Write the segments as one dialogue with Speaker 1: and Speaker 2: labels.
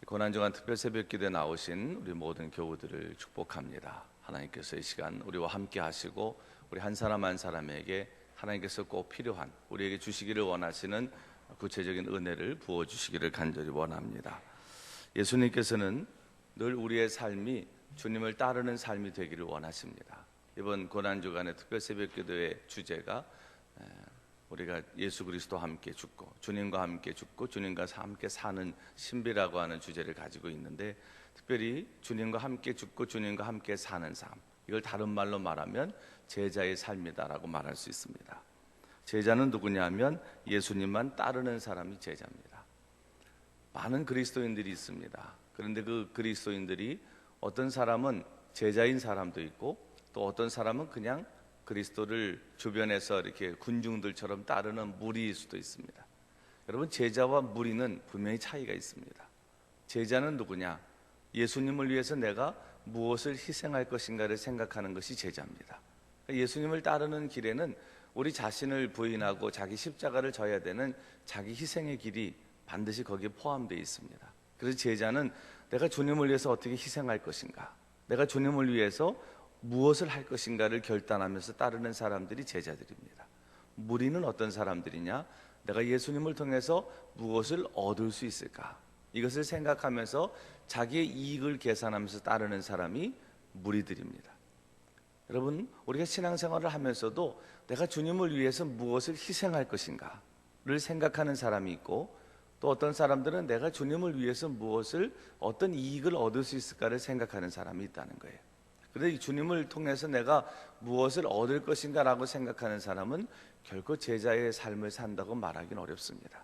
Speaker 1: 고난주간 특별 새벽기도에 나오신 우리 모든 교우들을 축복합니다. 하나님께서 이 시간 우리와 함께 하시고 우리 한 사람 한 사람에게 하나님께서 꼭 필요한 우리에게 주시기를 원하시는 구체적인 은혜를 부어주시기를 간절히 원합니다. 예수님께서는 늘 우리의 삶이 주님을 따르는 삶이 되기를 원하십니다. 이번 고난주간의 특별 새벽기도의 주제가 우리가 예수 그리스도와 함께 죽고 주님과 함께 죽고 주님과 함께 사는 신비라고 하는 주제를 가지고 있는데, 특별히 주님과 함께 죽고 주님과 함께 사는 삶, 이걸 다른 말로 말하면 제자의 삶이다라고 말할 수 있습니다. 제자는 누구냐면 예수님만 따르는 사람이 제자입니다. 많은 그리스도인들이 있습니다. 그런데 그 그리스도인들이 어떤 사람은 제자인 사람도 있고 또 어떤 사람은 그냥 그리스도를 주변에서 이렇게 군중들처럼 따르는 무리일 수도 있습니다. 여러분, 제자와 무리는 분명히 차이가 있습니다. 제자는 누구냐? 예수님을 위해서 내가 무엇을 희생할 것인가를 생각하는 것이 제자입니다. 예수님을 따르는 길에는 우리 자신을 부인하고 자기 십자가를 져야 되는 자기 희생의 길이 반드시 거기에 포함되어 있습니다. 그래서 제자는 내가 주님을 위해서 어떻게 희생할 것인가, 내가 주님을 위해서 무엇을 할 것인가를 결단하면서 따르는 사람들이 제자들입니다. 무리는 어떤 사람들이냐? 내가 예수님을 통해서 무엇을 얻을 수 있을까, 이것을 생각하면서 자기의 이익을 계산하면서 따르는 사람이 무리들입니다. 여러분, 우리가 신앙생활을 하면서도 내가 주님을 위해서 무엇을 희생할 것인가를 생각하는 사람이 있고, 또 어떤 사람들은 내가 주님을 위해서 무엇을, 어떤 이익을 얻을 수 있을까를 생각하는 사람이 있다는 거예요. 그런데 주님을 통해서 내가 무엇을 얻을 것인가 라고 생각하는 사람은 결코 제자의 삶을 산다고 말하기는 어렵습니다.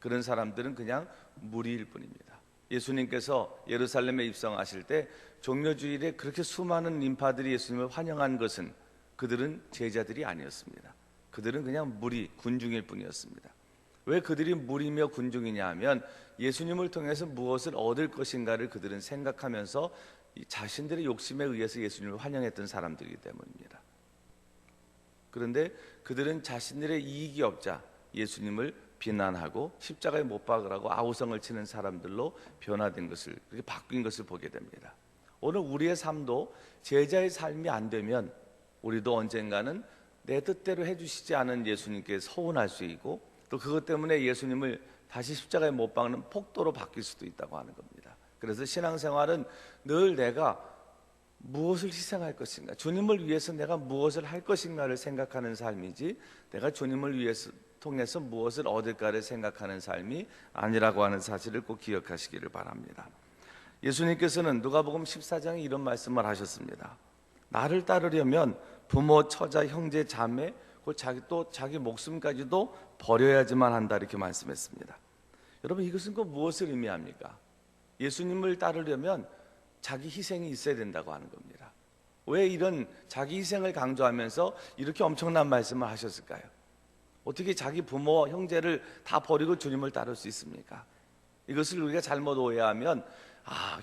Speaker 1: 그런 사람들은 그냥 무리일 뿐입니다. 예수님께서 예루살렘에 입성하실 때 종려주일에 그렇게 수많은 인파들이 예수님을 환영한 것은 그들은 제자들이 아니었습니다. 그들은 그냥 무리, 군중일 뿐이었습니다. 왜 그들이 무리며 군중이냐 하면 예수님을 통해서 무엇을 얻을 것인가를 그들은 생각하면서 자신들의 욕심에 의해서 예수님을 환영했던 사람들이기 때문입니다. 그런데 그들은 자신들의 이익이 없자 예수님을 비난하고 십자가에 못 박으라고 아우성을 치는 사람들로 변화된 것을, 그렇게 바뀐 것을 보게 됩니다. 오늘 우리의 삶도 제자의 삶이 안 되면 우리도 언젠가는 내 뜻대로 해주시지 않은 예수님께 서운할 수 있고, 또 그것 때문에 예수님을 다시 십자가에 못 박는 폭도로 바뀔 수도 있다고 하는 겁니다. 그래서 신앙생활은 늘 내가 무엇을 희생할 것인가, 주님을 위해서 내가 무엇을 할 것인가를 생각하는 삶이지, 내가 주님을 위해서 통해서 무엇을 얻을까를 생각하는 삶이 아니라고 하는 사실을 꼭 기억하시기를 바랍니다. 예수님께서는 누가복음 14장에 이런 말씀을 하셨습니다. 나를 따르려면 부모, 처자, 형제, 자매, 또 자기 목숨까지도 버려야지만 한다, 이렇게 말씀했습니다. 여러분, 이것은 그 무엇을 의미합니까? 예수님을 따르려면 자기 희생이 있어야 된다고 하는 겁니다. 왜 이런 자기 희생을 강조하면서 이렇게 엄청난 말씀을 하셨을까요? 어떻게 자기 부모, 형제를 다 버리고 주님을 따를 수 있습니까? 이것을 우리가 잘못 오해하면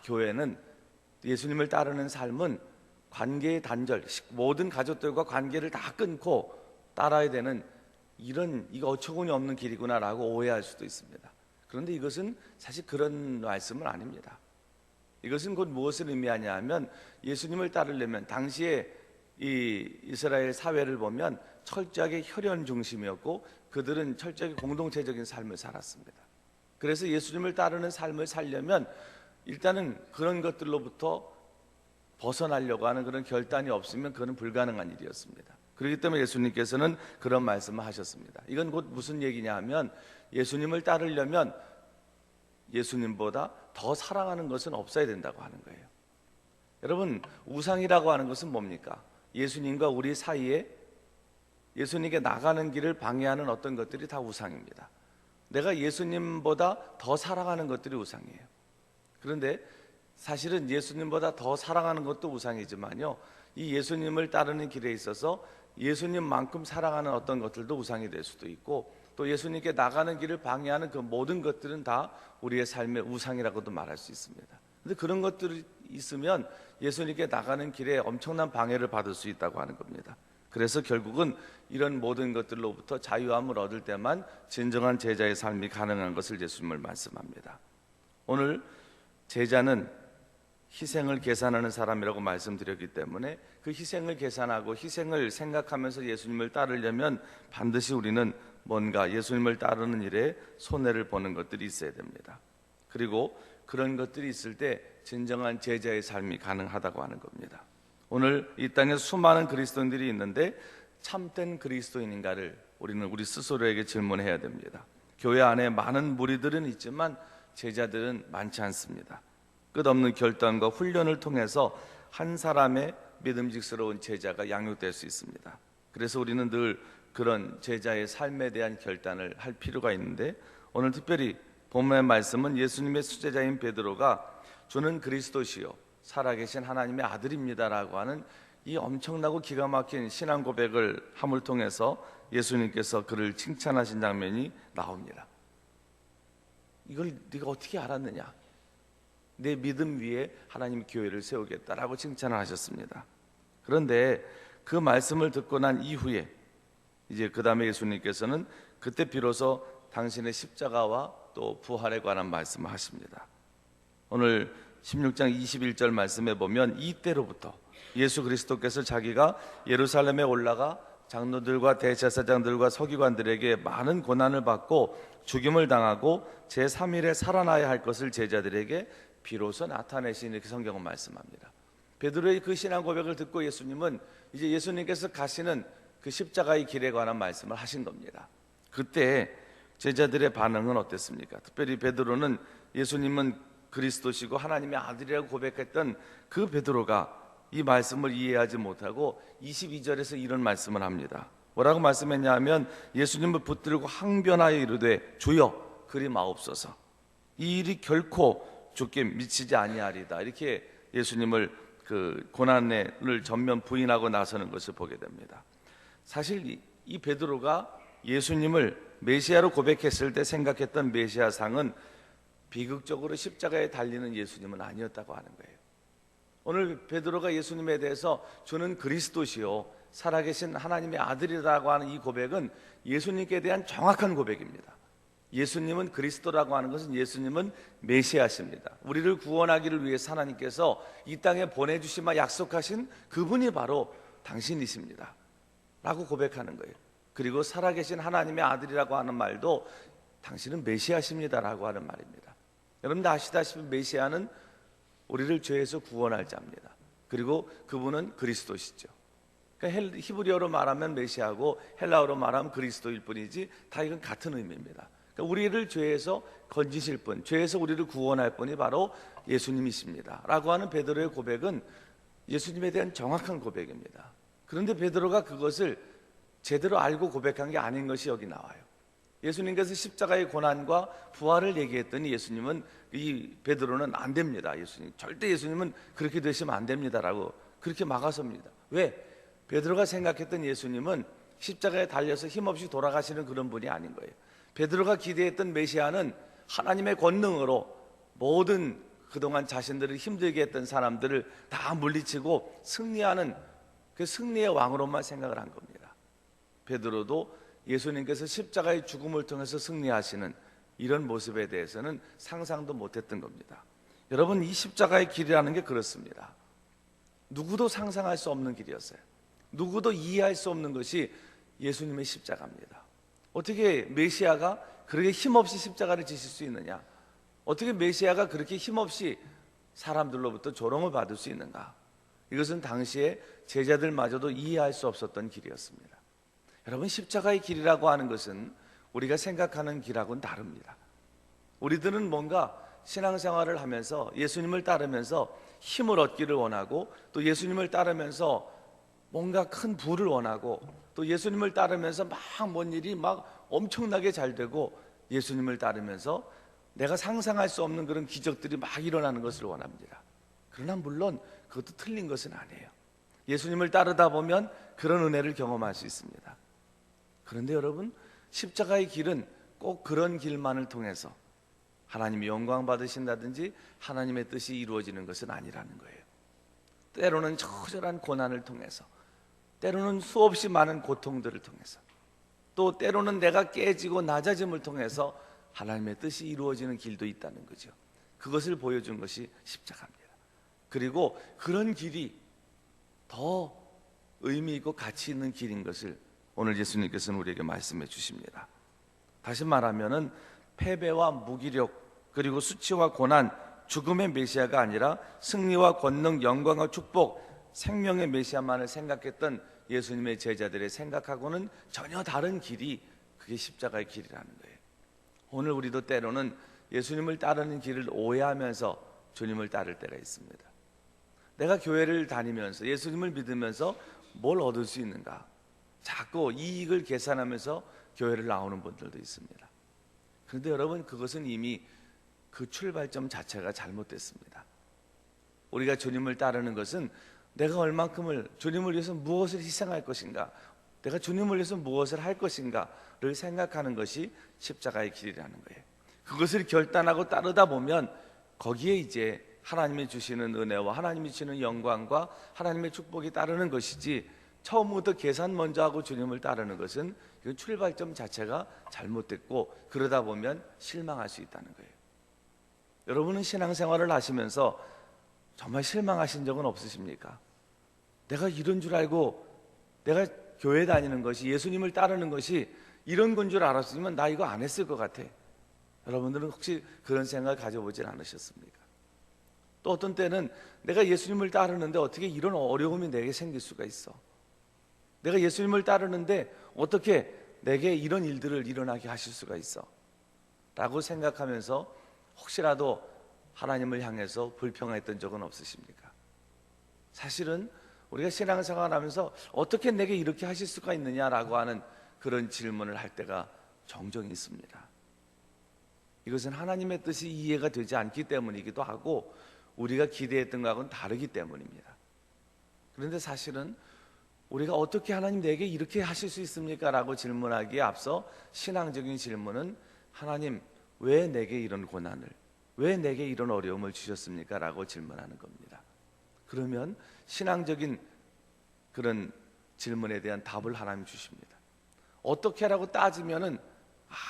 Speaker 1: 교회는, 예수님을 따르는 삶은 관계의 단절, 모든 가족들과 관계를 다 끊고 따라야 되는 이거 어처구니 없는 길이구나라고 오해할 수도 있습니다. 그런데 이것은 사실 그런 말씀은 아닙니다. 이것은 곧 무엇을 의미하냐 하면, 예수님을 따르려면 당시에 이 이스라엘 사회를 보면 철저하게 혈연 중심이었고 그들은 철저하게 공동체적인 삶을 살았습니다. 그래서 예수님을 따르는 삶을 살려면 일단은 그런 것들로부터 벗어나려고 하는 그런 결단이 없으면 그건 불가능한 일이었습니다. 그렇기 때문에 예수님께서는 그런 말씀을 하셨습니다. 이건 곧 무슨 얘기냐 하면, 예수님을 따르려면 예수님보다 더 사랑하는 것은 없어야 된다고 하는 거예요. 여러분, 우상이라고 하는 것은 뭡니까? 예수님과 우리 사이에, 예수님께 나가는 길을 방해하는 어떤 것들이 다 우상입니다. 내가 예수님보다 더 사랑하는 것들이 우상이에요. 그런데 사실은 예수님보다 더 사랑하는 것도 우상이지만요, 이 예수님을 따르는 길에 있어서 예수님만큼 사랑하는 어떤 것들도 우상이 될 수도 있고, 또 예수님께 나가는 길을 방해하는 그 모든 것들은 다 우리의 삶의 우상이라고도 말할 수 있습니다. 그런데 그런 것들이 있으면 예수님께 나가는 길에 엄청난 방해를 받을 수 있다고 하는 겁니다. 그래서 결국은 이런 모든 것들로부터 자유함을 얻을 때만 진정한 제자의 삶이 가능한 것을 예수님을 말씀합니다. 오늘 제자는 희생을 계산하는 사람이라고 말씀드렸기 때문에 그 희생을 계산하고 희생을 생각하면서 예수님을 따르려면 반드시 우리는 뭔가 예수님을 따르는 일에 손해를 보는 것들이 있어야 됩니다. 그리고 그런 것들이 있을 때 진정한 제자의 삶이 가능하다고 하는 겁니다. 오늘 이 땅에 수많은 그리스도인들이 있는데 참된 그리스도인인가를 우리는 우리 스스로에게 질문해야 됩니다. 교회 안에 많은 무리들은 있지만 제자들은 많지 않습니다. 끝없는 결단과 훈련을 통해서 한 사람의 믿음직스러운 제자가 양육될 수 있습니다. 그래서 우리는 늘 그런 제자의 삶에 대한 결단을 할 필요가 있는데, 오늘 특별히 본문의 말씀은 예수님의 수제자인 베드로가 주는 그리스도시요 살아계신 하나님의 아들입니다라고 하는 이 엄청나고 기가 막힌 신앙 고백을 함을 통해서 예수님께서 그를 칭찬하신 장면이 나옵니다. 이걸 네가 어떻게 알았느냐? 내 믿음 위에 하나님 교회를 세우겠다라고 칭찬을 하셨습니다. 그런데 그 말씀을 듣고 난 이후에 이제 그 다음에 예수님께서는 그때 비로소 당신의 십자가와 또 부활에 관한 말씀을 하십니다. 오늘 16장 21절 말씀에 보면 이때로부터 예수 그리스도께서 자기가 예루살렘에 올라가 장로들과 대제사장들과 서기관들에게 많은 고난을 받고 죽임을 당하고 제3일에 살아나야 할 것을 제자들에게 비로소 나타내신, 이렇게 성경은 말씀합니다. 베드로의 그 신앙 고백을 듣고 예수님은 이제 예수님께서 가시는 그 십자가의 길에 관한 말씀을 하신 겁니다. 그때 제자들의 반응은 어땠습니까? 특별히 베드로는 예수님은 그리스도시고 하나님의 아들이라고 고백했던 그 베드로가 이 말씀을 이해하지 못하고 22절에서 이런 말씀을 합니다. 뭐라고 말씀했냐 하면 예수님을 붙들고 항변하여 이르되 주여 그리 마옵소서, 이 일이 결코 주께 미치지 아니하리다. 이렇게 예수님을 그 고난을 전면 부인하고 나서는 것을 보게 됩니다. 사실 이 베드로가 예수님을 메시아로 고백했을 때 생각했던 메시아상은 비극적으로 십자가에 달리는 예수님은 아니었다고 하는 거예요. 오늘 베드로가 예수님에 대해서 주는 그리스도시요 살아계신 하나님의 아들이라고 하는 이 고백은 예수님께 대한 정확한 고백입니다. 예수님은 그리스도라고 하는 것은 예수님은 메시아십니다. 우리를 구원하기를 위해서 하나님께서 이 땅에 보내주시마 약속하신 그분이 바로 당신이십니다 라고 고백하는 거예요. 그리고 살아계신 하나님의 아들이라고 하는 말도 당신은 메시아십니다라고 하는 말입니다. 여러분들 아시다시피 메시아는 우리를 죄에서 구원할 자입니다. 그리고 그분은 그리스도시죠. 그러니까 히브리어로 말하면 메시아고 헬라어로 말하면 그리스도일 뿐이지 다 이건 같은 의미입니다. 그러니까 우리를 죄에서 건지실 분, 죄에서 우리를 구원할 분이 바로 예수님이십니다 라고 하는 베드로의 고백은 예수님에 대한 정확한 고백입니다. 그런데 베드로가 그것을 제대로 알고 고백한 게 아닌 것이 여기 나와요. 예수님께서 십자가의 고난과 부활을 얘기했더니 예수님은 이 베드로는 안 됩니다. 절대 예수님은 그렇게 되시면 안 됩니다라고 그렇게 막아섭니다. 왜? 베드로가 생각했던 예수님은 십자가에 달려서 힘없이 돌아가시는 그런 분이 아닌 거예요. 베드로가 기대했던 메시아는 하나님의 권능으로 모든 그동안 자신들을 힘들게 했던 사람들을 다 물리치고 승리하는 그 승리의 왕으로만 생각을 한 겁니다. 베드로도 예수님께서 십자가의 죽음을 통해서 승리하시는 이런 모습에 대해서는 상상도 못했던 겁니다. 여러분, 이 십자가의 길이라는 게 그렇습니다. 누구도 상상할 수 없는 길이었어요. 누구도 이해할 수 없는 것이 예수님의 십자가입니다. 어떻게 메시아가 그렇게 힘없이 십자가를 지실 수 있느냐? 어떻게 메시아가 그렇게 힘없이 사람들로부터 조롱을 받을 수 있는가? 이것은 당시에 제자들마저도 이해할 수 없었던 길이었습니다. 여러분, 십자가의 길이라고 하는 것은 우리가 생각하는 길하고는 다릅니다. 우리들은 뭔가 신앙생활을 하면서 예수님을 따르면서 힘을 얻기를 원하고, 또 예수님을 따르면서 뭔가 큰 부를 원하고, 또 예수님을 따르면서 막 뭔 일이 막 엄청나게 잘 되고, 예수님을 따르면서 내가 상상할 수 없는 그런 기적들이 막 일어나는 것을 원합니다. 그러나 물론 그것도 틀린 것은 아니에요. 예수님을 따르다 보면 그런 은혜를 경험할 수 있습니다. 그런데 여러분, 십자가의 길은 꼭 그런 길만을 통해서 하나님이 영광 받으신다든지 하나님의 뜻이 이루어지는 것은 아니라는 거예요. 때로는 처절한 고난을 통해서, 때로는 수없이 많은 고통들을 통해서, 또 때로는 내가 깨지고 낮아짐을 통해서 하나님의 뜻이 이루어지는 길도 있다는 거죠. 그것을 보여준 것이 십자가입니다. 그리고 그런 길이 더 의미 있고 가치 있는 길인 것을 오늘 예수님께서는 우리에게 말씀해 주십니다. 다시 말하면은 패배와 무기력 그리고 수치와 고난, 죽음의 메시아가 아니라 승리와 권능, 영광과 축복, 생명의 메시아만을 생각했던 예수님의 제자들의 생각하고는 전혀 다른 길이, 그게 십자가의 길이라는 거예요. 오늘 우리도 때로는 예수님을 따르는 길을 오해하면서 주님을 따를 때가 있습니다. 내가 교회를 다니면서 예수님을 믿으면서 뭘 얻을 수 있는가, 자꾸 이익을 계산하면서 교회를 나오는 분들도 있습니다. 그런데 여러분, 그것은 이미 그 출발점 자체가 잘못됐습니다. 우리가 주님을 따르는 것은 내가 얼만큼을, 주님을 위해서 무엇을 희생할 것인가, 내가 주님을 위해서 무엇을 할 것인가를 생각하는 것이 십자가의 길이라는 거예요. 그것을 결단하고 따르다 보면 거기에 이제 하나님이 주시는 은혜와 하나님이 주시는 영광과 하나님의 축복이 따르는 것이지, 처음부터 계산 먼저 하고 주님을 따르는 것은 그 출발점 자체가 잘못됐고, 그러다 보면 실망할 수 있다는 거예요. 여러분은 신앙생활을 하시면서 정말 실망하신 적은 없으십니까? 내가 이런 줄 알고 내가 교회 다니는 것이, 예수님을 따르는 것이 이런 건 줄 알았으면 나 이거 안 했을 것 같아. 여러분들은 혹시 그런 생각 가져보진 않으셨습니까? 또 어떤 때는 내가 예수님을 따르는데 어떻게 이런 어려움이 내게 생길 수가 있어? 내가 예수님을 따르는데 어떻게 내게 이런 일들을 일어나게 하실 수가 있어? 라고 생각하면서 혹시라도 하나님을 향해서 불평했던 적은 없으십니까? 사실은 우리가 신앙생활 하면서 어떻게 내게 이렇게 하실 수가 있느냐라고 하는 그런 질문을 할 때가 종종 있습니다. 이것은 하나님의 뜻이 이해가 되지 않기 때문이기도 하고, 우리가 기대했던 것하고는 다르기 때문입니다. 그런데 사실은 우리가 어떻게 하나님 내게 이렇게 하실 수 있습니까? 라고 질문하기에 앞서 신앙적인 질문은, 하나님 왜 내게 이런 고난을, 왜 내게 이런 어려움을 주셨습니까? 라고 질문하는 겁니다. 그러면 신앙적인 그런 질문에 대한 답을 하나님 주십니다. 어떻게 라고 따지면은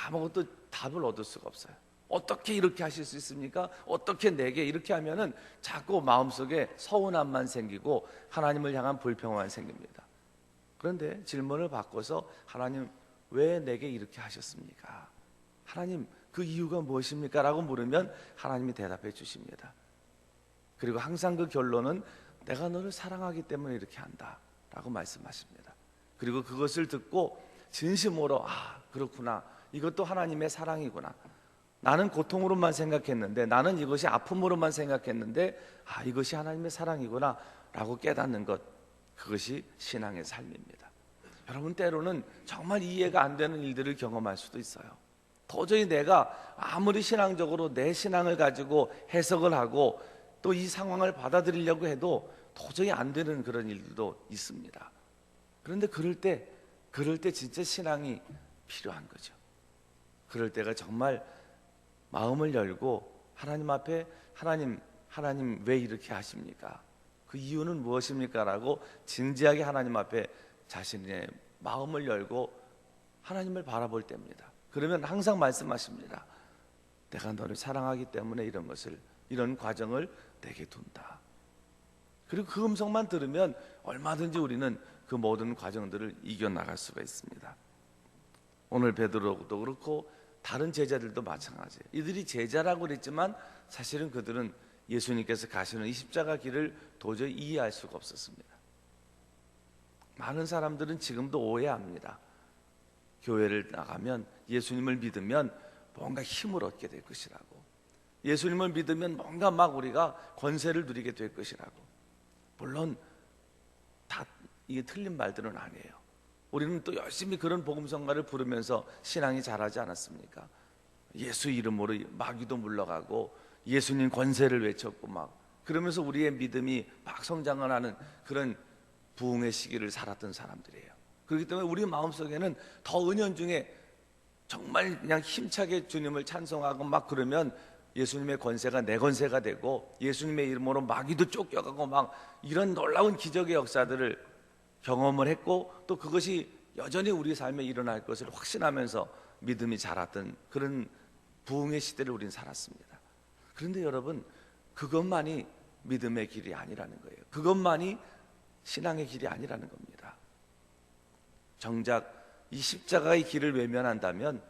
Speaker 1: 아무것도 답을 얻을 수가 없어요. 어떻게 이렇게 하실 수 있습니까? 어떻게 내게 이렇게 하면은 자꾸 마음속에 서운함만 생기고 하나님을 향한 불평만 생깁니다. 그런데 질문을 바꿔서, 하나님 왜 내게 이렇게 하셨습니까? 하나님 그 이유가 무엇입니까? 라고 물으면 하나님이 대답해 주십니다. 그리고 항상 그 결론은 내가 너를 사랑하기 때문에 이렇게 한다 라고 말씀하십니다. 그리고 그것을 듣고 진심으로, 아 그렇구나, 이것도 하나님의 사랑이구나, 나는 고통으로만 생각했는데, 나는 이것이 아픔으로만 생각했는데, 아 이것이 하나님의 사랑이구나 라고 깨닫는 것, 그것이 신앙의 삶입니다. 여러분, 때로는 정말 이해가 안 되는 일들을 경험할 수도 있어요. 도저히 내가 아무리 신앙적으로 내 신앙을 가지고 해석을 하고 또 이 상황을 받아들이려고 해도 도저히 안 되는 그런 일들도 있습니다. 그런데 그럴 때 진짜 신앙이 필요한 거죠. 그럴 때가 정말 마음을 열고 하나님 앞에, 하나님 왜 이렇게 하십니까? 그 이유는 무엇입니까? 라고 진지하게 하나님 앞에 자신의 마음을 열고 하나님을 바라볼 때입니다. 그러면 항상 말씀하십니다. 내가 너를 사랑하기 때문에 이런 과정을 내게 둔다. 그리고 그 음성만 들으면 얼마든지 우리는 그 모든 과정들을 이겨나갈 수가 있습니다. 오늘 베드로도 그렇고 다른 제자들도 마찬가지예요. 이들이 제자라고 그랬지만 사실은 그들은 예수님께서 가시는 이 십자가 길을 도저히 이해할 수가 없었습니다. 많은 사람들은 지금도 오해합니다. 교회를 나가면, 예수님을 믿으면 뭔가 힘을 얻게 될 것이라고, 예수님을 믿으면 뭔가 막 우리가 권세를 누리게 될 것이라고. 물론 다 이게 틀린 말들은 아니에요. 우리는 또 열심히 그런 복음성가를 부르면서 신앙이 자라지 않았습니까? 예수 이름으로 마귀도 물러가고 예수님 권세를 외쳤고 막 그러면서 우리의 믿음이 막 성장을 하는 그런 부흥의 시기를 살았던 사람들이에요. 그렇기 때문에 우리 마음속에는 더 은연중에 정말 그냥 힘차게 주님을 찬송하고 막 그러면 예수님의 권세가 내 권세가 되고 예수님의 이름으로 마귀도 쫓겨가고 막 이런 놀라운 기적의 역사들을 경험을 했고, 또 그것이 여전히 우리 삶에 일어날 것을 확신하면서 믿음이 자랐던 그런 부흥의 시대를 우리는 살았습니다. 그런데 여러분, 그것만이 믿음의 길이 아니라는 거예요. 그것만이 신앙의 길이 아니라는 겁니다. 정작 이 십자가의 길을 외면한다면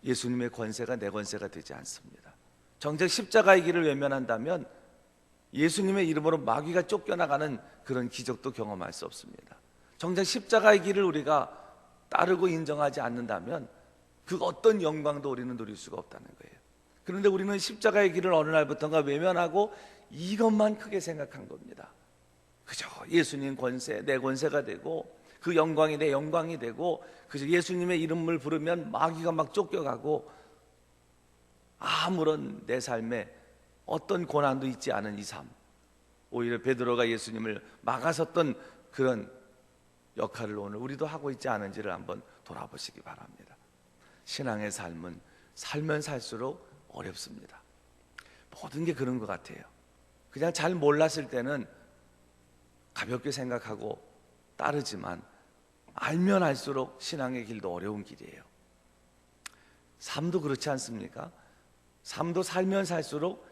Speaker 1: 예수님의 권세가 내 권세가 되지 않습니다. 정작 십자가의 길을 외면한다면 예수님의 이름으로 마귀가 쫓겨나가는 그런 기적도 경험할 수 없습니다. 정작 십자가의 길을 우리가 따르고 인정하지 않는다면 그 어떤 영광도 우리는 누릴 수가 없다는 거예요. 그런데 우리는 십자가의 길을 어느 날부터인가 외면하고 이것만 크게 생각한 겁니다. 그저 예수님 권세, 내 권세가 되고 그 영광이 내 영광이 되고 그저 예수님의 이름을 부르면 마귀가 막 쫓겨가고 아무런 내 삶에 어떤 고난도 있지 않은 이 삶, 오히려 베드로가 예수님을 막아섰던 그런 역할을 오늘 우리도 하고 있지 않은지를 한번 돌아보시기 바랍니다. 신앙의 삶은 살면 살수록 어렵습니다. 모든 게 그런 것 같아요. 그냥 잘 몰랐을 때는 가볍게 생각하고 따르지만 알면 알수록 신앙의 길도 어려운 길이에요. 삶도 그렇지 않습니까? 삶도 살면 살수록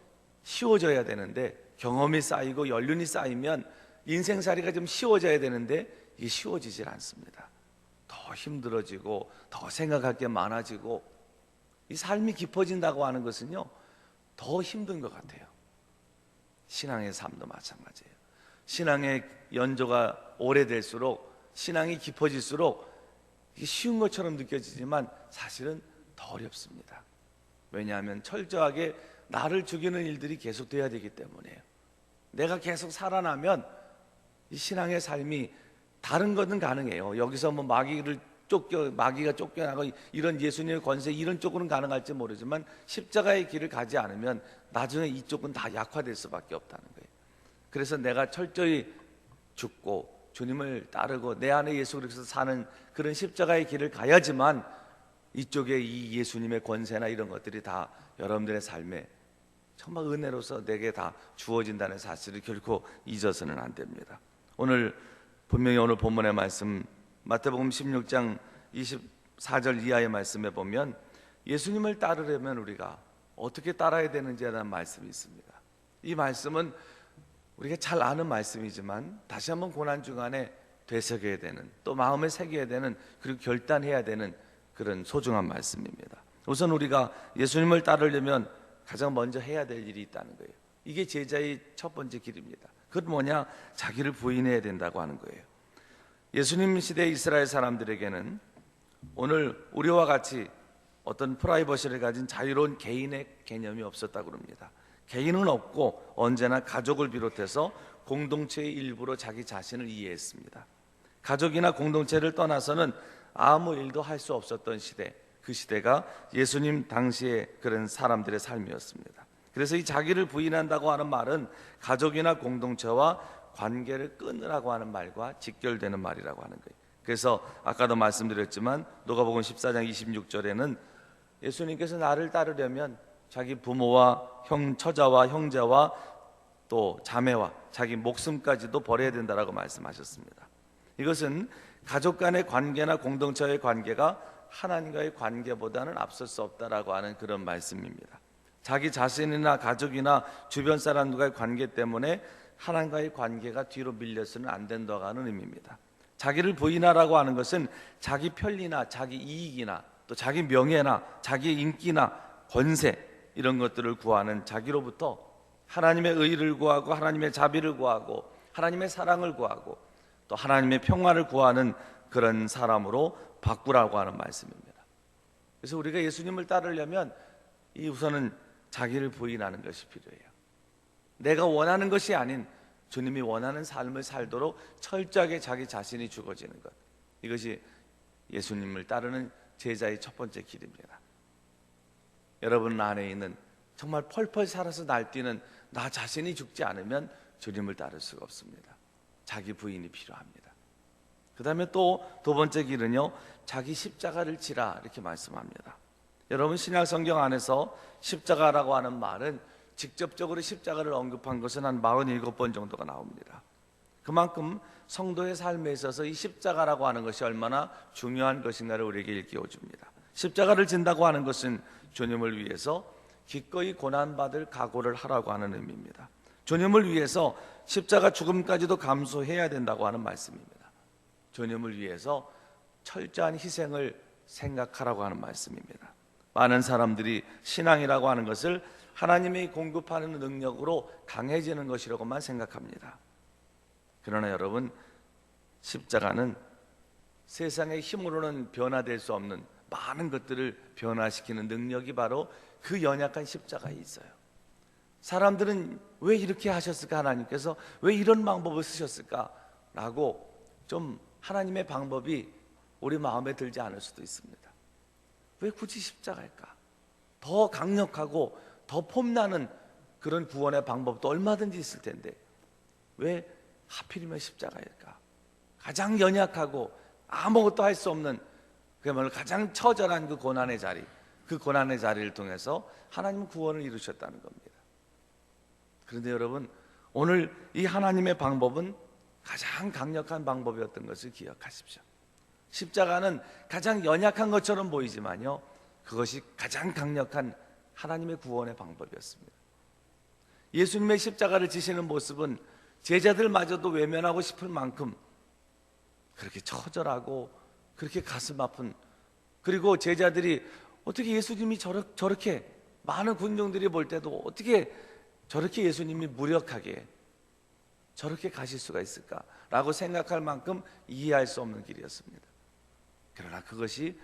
Speaker 1: 쉬워져야 되는데 경험이 쌓이고 연륜이 쌓이면 인생살이가 좀 쉬워져야 되는데 이게 쉬워지질 않습니다. 더 힘들어지고 더 생각할 게 많아지고 이 삶이 깊어진다고 하는 것은요 더 힘든 것 같아요. 신앙의 삶도 마찬가지예요. 신앙의 연조가 오래될수록 신앙이 깊어질수록 이게 쉬운 것처럼 느껴지지만 사실은 더 어렵습니다. 왜냐하면 철저하게 나를 죽이는 일들이 계속돼야 되기 때문에요. 내가 계속 살아나면 이 신앙의 삶이 다른 것은 가능해요. 여기서 뭐 마귀가 쫓겨나고 이런 예수님의 권세 이런 쪽으로는 가능할지 모르지만 십자가의 길을 가지 않으면 나중에 이쪽은 다 약화될 수밖에 없다는 거예요. 그래서 내가 철저히 죽고 주님을 따르고 내 안에 예수 그리스도 사는 그런 십자가의 길을 가야지만 이쪽에 이 예수님의 권세나 이런 것들이 다 여러분들의 삶에 정말 은혜로서 내게 다 주어진다는 사실을 결코 잊어서는 안 됩니다. 분명히 오늘 본문의 말씀 마태복음 16장 24절 이하의 말씀에 보면 예수님을 따르려면 우리가 어떻게 따라야 되는지에 대한 말씀이 있습니다. 이 말씀은 우리가 잘 아는 말씀이지만 다시 한번 고난주간에 되새겨야 되는, 또 마음에 새겨야 되는, 그리고 결단해야 되는 그런 소중한 말씀입니다. 우선 우리가 예수님을 따르려면 가장 먼저 해야 될 일이 있다는 거예요. 이게 제자의 첫 번째 길입니다. 그건 뭐냐? 자기를 부인해야 된다고 하는 거예요. 예수님 시대 이스라엘 사람들에게는 오늘 우리와 같이 어떤 프라이버시를 가진 자유로운 개인의 개념이 없었다고 합니다. 개인은 없고 언제나 가족을 비롯해서 공동체의 일부로 자기 자신을 이해했습니다. 가족이나 공동체를 떠나서는 아무 일도 할 수 없었던 시대, 그 시대가 예수님 당시의 그런 사람들의 삶이었습니다. 그래서 이 자기를 부인한다고 하는 말은 가족이나 공동체와 관계를 끊으라고 하는 말과 직결되는 말이라고 하는 거예요. 그래서 아까도 말씀드렸지만 누가복음 14장 26절에는 예수님께서 나를 따르려면 자기 부모와 처자와 형제와 또 자매와 자기 목숨까지도 버려야 된다라고 말씀하셨습니다. 이것은 가족 간의 관계나 공동체의 관계가 하나님과의 관계보다는 앞설 수 없다라고 하는 그런 말씀입니다. 자기 자신이나 가족이나 주변 사람들과의 관계 때문에 하나님과의 관계가 뒤로 밀려서는 안 된다고 하는 의미입니다. 자기를 부인하라고 하는 것은 자기 편리나 자기 이익이나 또 자기 명예나 자기 인기나 권세 이런 것들을 구하는, 자기로부터 하나님의 의를 구하고 하나님의 자비를 구하고 하나님의 사랑을 구하고 또 하나님의 평화를 구하는 그런 사람으로 바꾸라고 하는 말씀입니다. 그래서 우리가 예수님을 따르려면 이 우선은 자기를 부인하는 것이 필요해요. 내가 원하는 것이 아닌 주님이 원하는 삶을 살도록 철저하게 자기 자신이 죽어지는 것, 이것이 예수님을 따르는 제자의 첫 번째 길입니다. 여러분 안에 있는 정말 펄펄 살아서 날뛰는 나 자신이 죽지 않으면 주님을 따를 수가 없습니다. 자기 부인이 필요합니다. 그 다음에 또 두 번째 길은요, 자기 십자가를 지라 이렇게 말씀합니다. 여러분 신약 성경 안에서 십자가라고 하는 말은 직접적으로 십자가를 언급한 것은 한 47번 정도가 나옵니다. 그만큼 성도의 삶에 있어서 이 십자가라고 하는 것이 얼마나 중요한 것인가를 우리에게 일깨워줍니다. 십자가를 진다고 하는 것은 주님을 위해서 기꺼이 고난받을 각오를 하라고 하는 의미입니다. 주님을 위해서 십자가 죽음까지도 감수해야 된다고 하는 말씀입니다. 주님을 위해서 철저한 희생을 생각하라고 하는 말씀입니다. 많은 사람들이 신앙이라고 하는 것을 하나님이 공급하는 능력으로 강해지는 것이라고만 생각합니다. 그러나 여러분, 십자가는 세상의 힘으로는 변화될 수 없는 많은 것들을 변화시키는 능력이 바로 그 연약한 십자가에 있어요. 사람들은 왜 이렇게 하셨을까? 하나님께서 왜 이런 방법을 쓰셨을까? 라고 좀 하나님의 방법이 우리 마음에 들지 않을 수도 있습니다. 왜 굳이 십자가일까? 더 강력하고 더 폼나는 그런 구원의 방법도 얼마든지 있을 텐데 왜 하필이면 십자가일까? 가장 연약하고 아무것도 할 수 없는, 그야말로 가장 처절한 그 고난의 자리, 그 고난의 자리를 통해서 하나님은 구원을 이루셨다는 겁니다. 그런데 여러분, 오늘 이 하나님의 방법은 가장 강력한 방법이었던 것을 기억하십시오. 십자가는 가장 연약한 것처럼 보이지만요, 그것이 가장 강력한 하나님의 구원의 방법이었습니다. 예수님의 십자가를 지시는 모습은 제자들마저도 외면하고 싶을 만큼 그렇게 처절하고 그렇게 가슴 아픈, 그리고 제자들이 어떻게 예수님이 저렇게 많은 군중들이 볼 때도 어떻게 저렇게 예수님이 무력하게 저렇게 가실 수가 있을까라고 생각할 만큼 이해할 수 없는 길이었습니다. 그러나 그것이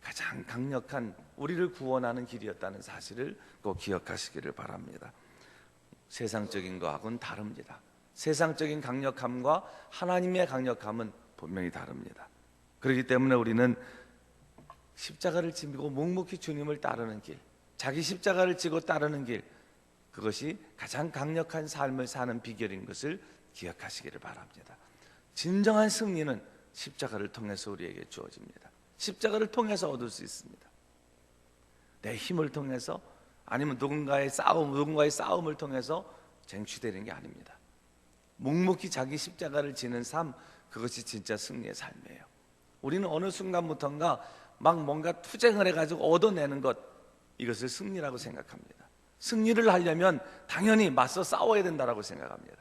Speaker 1: 가장 강력한 우리를 구원하는 길이었다는 사실을 꼭 기억하시기를 바랍니다. 세상적인 것하고는 다릅니다. 세상적인 강력함과 하나님의 강력함은 분명히 다릅니다. 그렇기 때문에 우리는 십자가를 지고 묵묵히 주님을 따르는 길, 자기 십자가를 지고 따르는 길, 그것이 가장 강력한 삶을 사는 비결인 것을 기억하시기를 바랍니다. 진정한 승리는 십자가를 통해서 우리에게 주어집니다. 십자가를 통해서 얻을 수 있습니다. 내 힘을 통해서, 아니면 누군가의 싸움을 통해서 쟁취되는 게 아닙니다. 묵묵히 자기 십자가를 지는 삶, 그것이 진짜 승리의 삶이에요. 우리는 어느 순간부터인가 막 뭔가 투쟁을 해가지고 얻어내는 것, 이것을 승리라고 생각합니다. 승리를 하려면 당연히 맞서 싸워야 된다고 생각합니다.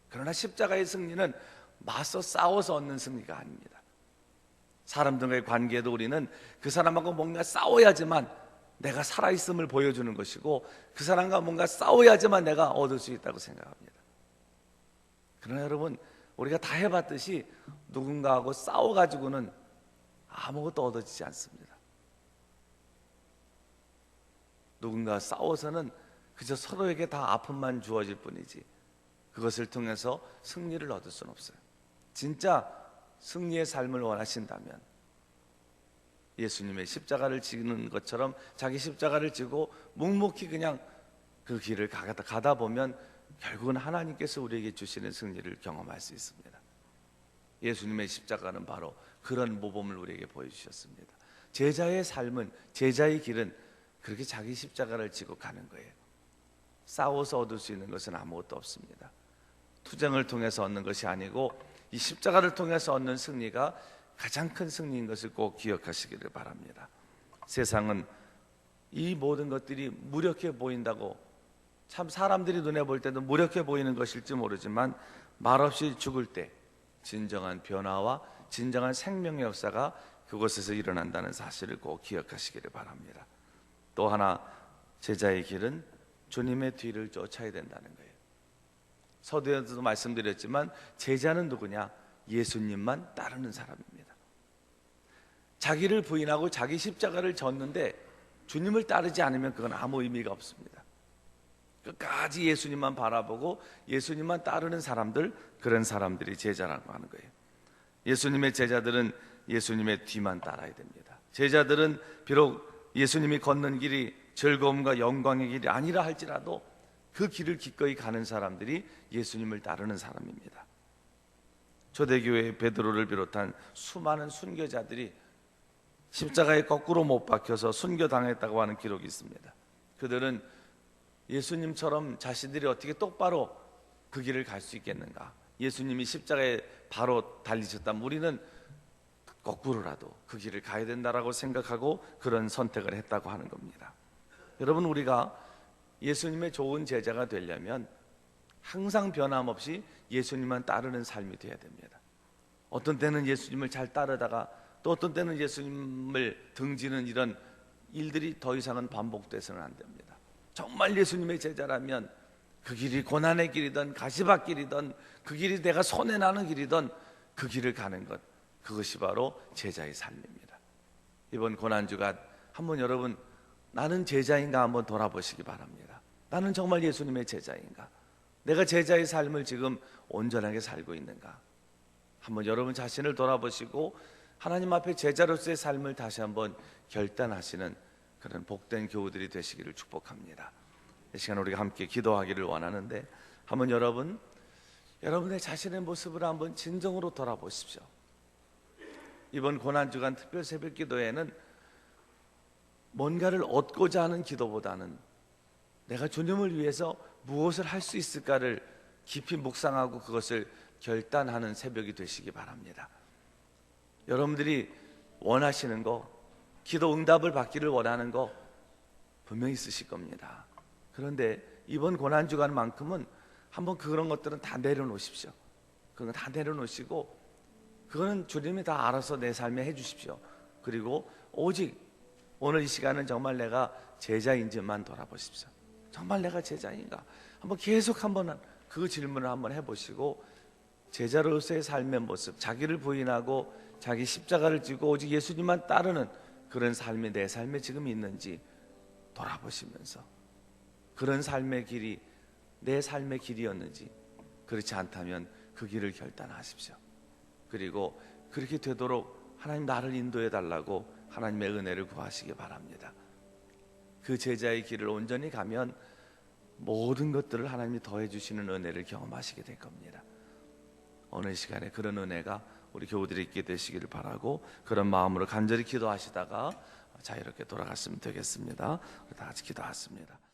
Speaker 1: 그러나 십자가의 승리는 맞서 싸워서 얻는 승리가 아닙니다. 사람들과의 관계도 우리는 그 사람하고 뭔가 싸워야지만 내가 살아있음을 보여주는 것이고, 그 사람과 뭔가 싸워야지만 내가 얻을 수 있다고 생각합니다. 그러나 여러분, 우리가 다 해봤듯이 누군가하고 싸워가지고는 아무것도 얻어지지 않습니다. 누군가 싸워서는 그저 서로에게 다 아픔만 주어질 뿐이지 그것을 통해서 승리를 얻을 수는 없어요. 진짜 승리의 삶을 원하신다면 예수님의 십자가를 지는 것처럼 자기 십자가를 지고 묵묵히 그냥 그 길을 가다 보면 결국은 하나님께서 우리에게 주시는 승리를 경험할 수 있습니다. 예수님의 십자가는 바로 그런 모범을 우리에게 보여주셨습니다. 제자의 삶은, 제자의 길은 그렇게 자기 십자가를 지고 가는 거예요. 싸워서 얻을 수 있는 것은 아무것도 없습니다. 투쟁을 통해서 얻는 것이 아니고 이 십자가를 통해서 얻는 승리가 가장 큰 승리인 것을 꼭 기억하시기를 바랍니다. 세상은 이 모든 것들이 무력해 보인다고, 참 사람들이 눈에 볼 때도 무력해 보이는 것일지 모르지만 말없이 죽을 때 진정한 변화와 진정한 생명의 역사가 그곳에서 일어난다는 사실을 꼭 기억하시기를 바랍니다. 또 하나, 제자의 길은 주님의 뒤를 쫓아야 된다는 거예요. 서두에도 말씀드렸지만 제자는 누구냐? 예수님만 따르는 사람입니다. 자기를 부인하고 자기 십자가를 졌는데 주님을 따르지 않으면 그건 아무 의미가 없습니다. 끝까지 예수님만 바라보고 예수님만 따르는 사람들, 그런 사람들이 제자라고 하는 거예요. 예수님의 제자들은 예수님의 뒤만 따라야 됩니다. 제자들은 비록 예수님이 걷는 길이 즐거움과 영광의 길이 아니라 할지라도 그 길을 기꺼이 가는 사람들이 예수님을 따르는 사람입니다. 초대교회의 베드로를 비롯한 수많은 순교자들이 십자가에 거꾸로 못 박혀서 순교당했다고 하는 기록이 있습니다. 그들은 예수님처럼 자신들이 어떻게 똑바로 그 길을 갈 수 있겠는가? 예수님이 십자가에 바로 달리셨다면 우리는 거꾸로라도 그 길을 가야 된다라고 생각하고 그런 선택을 했다고 하는 겁니다. 여러분, 우리가 예수님의 좋은 제자가 되려면 항상 변함없이 예수님만 따르는 삶이 되어야 됩니다. 어떤 때는 예수님을 잘 따르다가 또 어떤 때는 예수님을 등지는 이런 일들이 더 이상은 반복돼서는 안 됩니다. 정말 예수님의 제자라면 그 길이 고난의 길이든 가시밭길이든 그 길이 내가 손해나는 길이든 그 길을 가는 것, 그것이 바로 제자의 삶입니다. 이번 고난주간 한번 여러분, 나는 제자인가 한번 돌아보시기 바랍니다. 나는 정말 예수님의 제자인가? 내가 제자의 삶을 지금 온전하게 살고 있는가? 한번 여러분 자신을 돌아보시고 하나님 앞에 제자로서의 삶을 다시 한번 결단하시는 그런 복된 교우들이 되시기를 축복합니다. 이 시간 우리가 함께 기도하기를 원하는데, 한번 여러분의 자신의 모습을 한번 진정으로 돌아보십시오. 이번 고난주간 특별 새벽 기도에는 뭔가를 얻고자 하는 기도보다는 내가 주님을 위해서 무엇을 할 수 있을까를 깊이 묵상하고 그것을 결단하는 새벽이 되시기 바랍니다. 여러분들이 원하시는 거, 기도 응답을 받기를 원하는 거 분명히 있으실 겁니다. 그런데 이번 고난주간만큼은 한번 그런 것들은 다 내려놓으십시오. 그건 다 내려놓으시고 그거는 주님이 다 알아서 내 삶에 해주십시오. 그리고 오직 오늘 이 시간은 정말 내가 제자인지만 돌아보십시오. 정말 내가 제자인가? 한번 계속 한번 그 질문을 한번 해보시고 제자로서의 삶의 모습, 자기를 부인하고 자기 십자가를 지고 오직 예수님만 따르는 그런 삶이 내 삶에 지금 있는지 돌아보시면서 그런 삶의 길이 내 삶의 길이었는지, 그렇지 않다면 그 길을 결단하십시오. 그리고 그렇게 되도록 하나님 나를 인도해 달라고 하나님의 은혜를 구하시기 바랍니다. 그 제자의 길을 온전히 가면 모든 것들을 하나님이 더해 주시는 은혜를 경험하시게 될 겁니다. 오늘 시간에 그런 은혜가 우리 교우들이 있게 되시기를 바라고, 그런 마음으로 간절히 기도하시다가 자유롭게 돌아갔으면 되겠습니다. 우리 다 같이 기도하겠습니다.